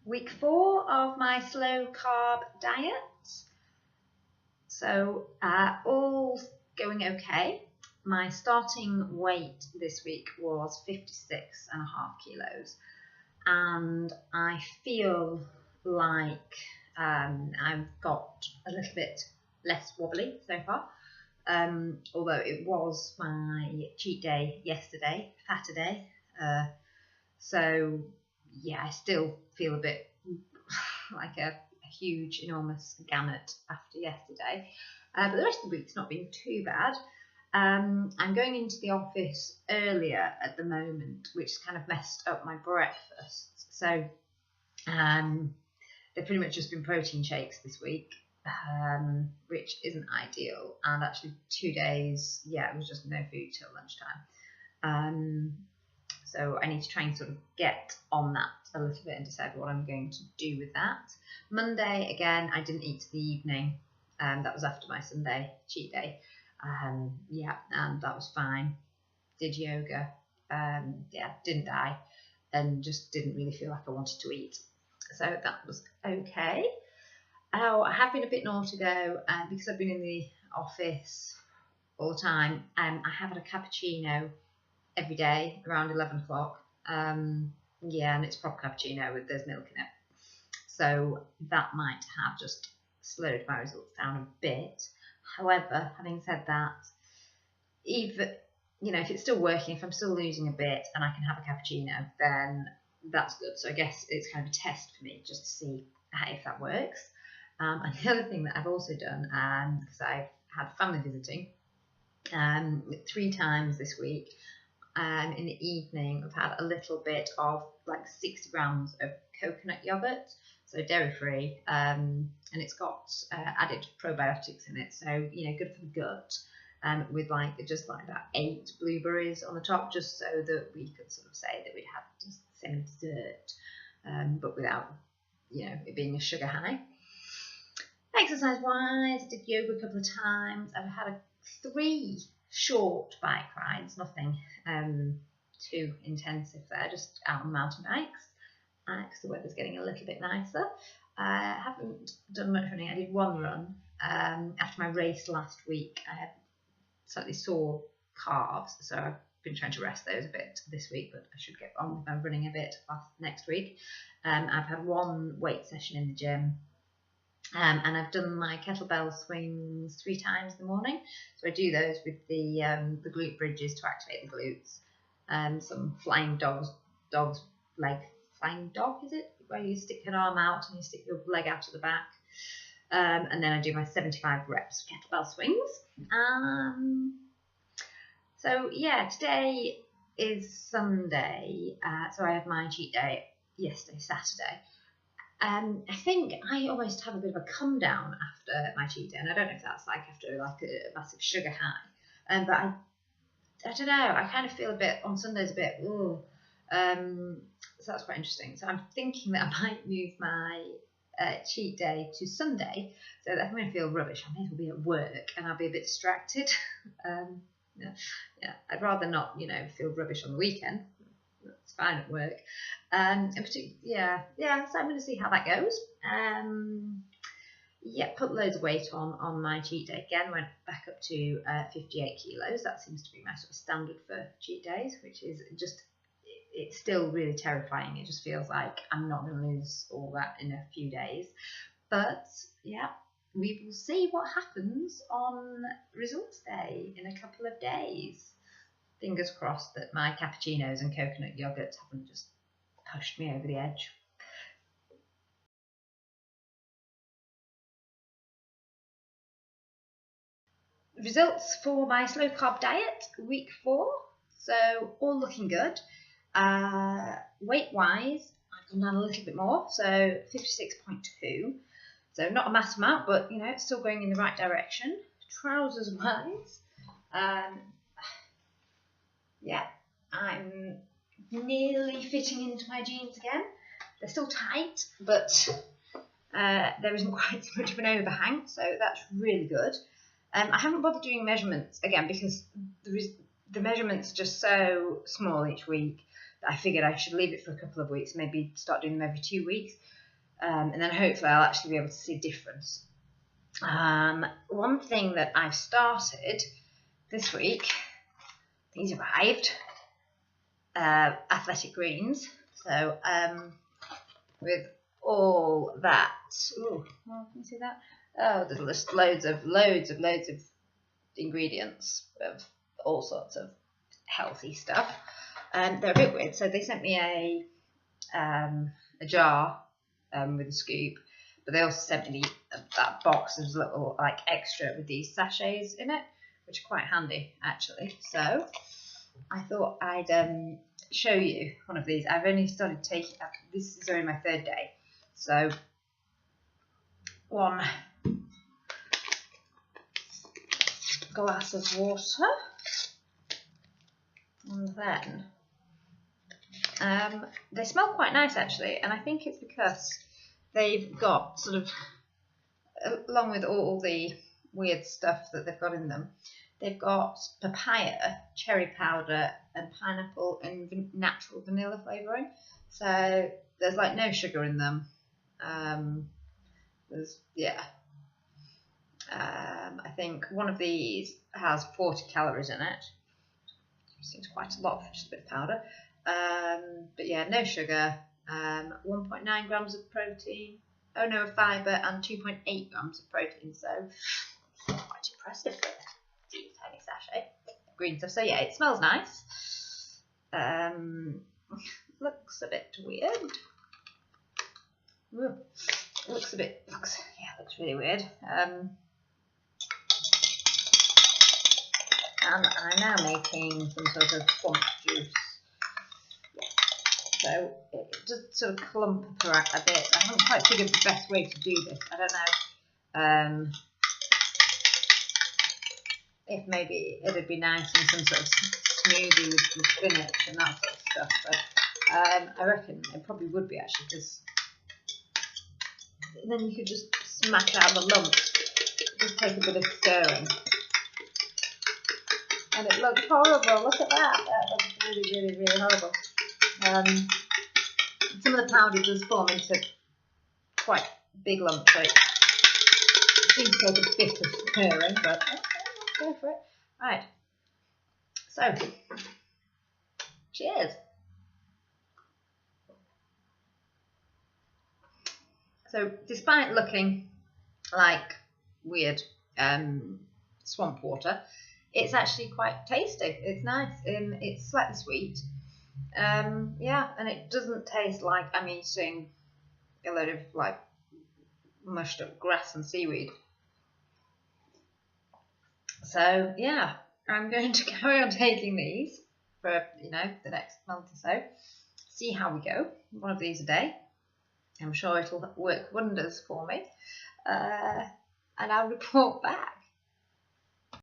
Week 4 of my slow carb diet. So all going okay. My starting weight this week was 56.5 kilos, and I feel like I've got a little bit less wobbly so far. Although it was my cheat day yesterday, Saturday. So yeah, I still feel a bit like a huge, enormous gamut after yesterday. But the rest of the week's not been too bad. I'm going into the office earlier at the moment, which has kind of messed up my breakfast. So they've pretty much just been protein shakes this week, which isn't ideal. And actually 2 days, yeah, it was just no food till lunchtime. So I need to try and sort of get on that a little bit and decide what I'm going to do with that. Monday, again, I didn't eat the evening. That was after my Sunday cheat day. Yeah, and that was fine. Did yoga. Yeah, didn't die, and just didn't really feel like I wanted to eat. So that was okay. Oh, I have been a bit naughty though, because I've been in the office all the time. I have had a cappuccino every day around 11 o'clock. Yeah, and it's proper cappuccino with there's milk in it. So that might have just slowed my results down a bit. However, having said that, even, you know, if it's still working, if I'm still losing a bit and I can have a cappuccino, then that's good. So I guess it's kind of a test for me just to see if that works. And the other thing that I've also done, because I've had family visiting 3 times this week, in the evening I've had a little bit of like 60 grams of coconut yogurt, so dairy free, and it's got added probiotics in it, so you know, good for the gut, with like just like about 8 blueberries on the top, just so that we could sort of say that we had just the same dessert, but without, you know, it being a sugar high. Exercise wise, I did yoga a couple of times. I've had 3 short bike rides, nothing too intensive there, just out on mountain bikes, because the weather's getting a little bit nicer. I haven't done much running. I did 1 run after my race last week. I had slightly sore calves, so I've been trying to rest those a bit this week, but I should get on with my running a bit next week. I've had 1 weight session in the gym. And I've done my kettlebell swings 3 times in the morning. So I do those with the glute bridges to activate the glutes. Some flying dog leg. Flying dog, is it? Where you stick an arm out and you stick your leg out to the back. And then I do my 75 reps kettlebell swings. So yeah, today is Sunday. So I had my cheat day yesterday, Saturday. I think I almost have a bit of a come down after my cheat day, and I don't know if that's like after like a massive sugar high, but I don't know, I kind of feel a bit on Sundays a bit, so that's quite interesting. So I'm thinking that I might move my cheat day to Sunday, so that I'm going to feel rubbish. I may as well be at work and I'll be a bit distracted. Yeah, I'd rather not, you know, feel rubbish on the weekend. It's fine at work. And yeah, so I'm going to see how that goes. Yeah, put loads of weight on my cheat day again, went back up to 58 kilos. That seems to be my sort of standard for cheat days, which is just, it's still really terrifying. It just feels like I'm not going to lose all that in a few days. But yeah, we will see what happens on results day in a couple of days. Fingers crossed that my cappuccinos and coconut yogurt haven't just pushed me over the edge. Results for my slow carb diet, week 4. So all looking good. Weight wise, I've gone down a little bit more, so 56.2. So not a massive amount, but you know, it's still going in the right direction. Trousers wise, yeah, I'm nearly fitting into my jeans again. They're still tight, but there isn't quite so much of an overhang, so that's really good. I haven't bothered doing measurements again because the measurements are just so small each week. But I figured I should leave it for a couple of weeks, maybe start doing them every 2 weeks, and then hopefully I'll actually be able to see a difference. One thing that I've started this week, these arrived, athletic greens. So with all that, ooh, can you see that? Oh, there's just loads of ingredients of all sorts of healthy stuff. They're a bit weird. So they sent me a jar with a scoop, but they also sent me that box as a little like extra with these sachets in it, which are quite handy actually. So I thought I'd show you one of these. I've only started taking, this is only my 3rd day. So one glass of water, and then they smell quite nice actually, and I think it's because they've got sort of, along with all the weird stuff that they've got in them, they've got papaya, cherry powder, and pineapple and natural vanilla flavouring. So there's like no sugar in them. I think one of these has 40 calories in it. Seems quite a lot for just a bit of powder. But yeah, no sugar, 1.9 grams of protein, of fibre, and 2.8 grams of protein. So quite impressive for a tiny sachet of green stuff. So yeah, it smells nice. Looks a bit weird. Ooh, looks really weird. And I'm now making some sort of swamp juice. So it just sort of clump around a bit. I haven't quite figured the best way to do this. I don't know if maybe it'd be nice in some sort of smoothie with some spinach and that sort of stuff. But I reckon it probably would be actually, because then you could just smash out the lumps. Just take a bit of stirring. And it looks horrible. Look at that. That looks really, really, really horrible. Some of the powder does form into quite big lumps, so it seems to take a bit of stirring, but okay, let's go for it. Right. So, cheers. So, despite looking like weird swamp water, it's actually quite tasty. It's nice. It's slightly sweet. Yeah, and it doesn't taste like I'm eating a load of like mushed up grass and seaweed. So yeah, I'm going to carry on taking these for the next month or so. See how we go. One of these a day. I'm sure it'll work wonders for me. And I'll report back.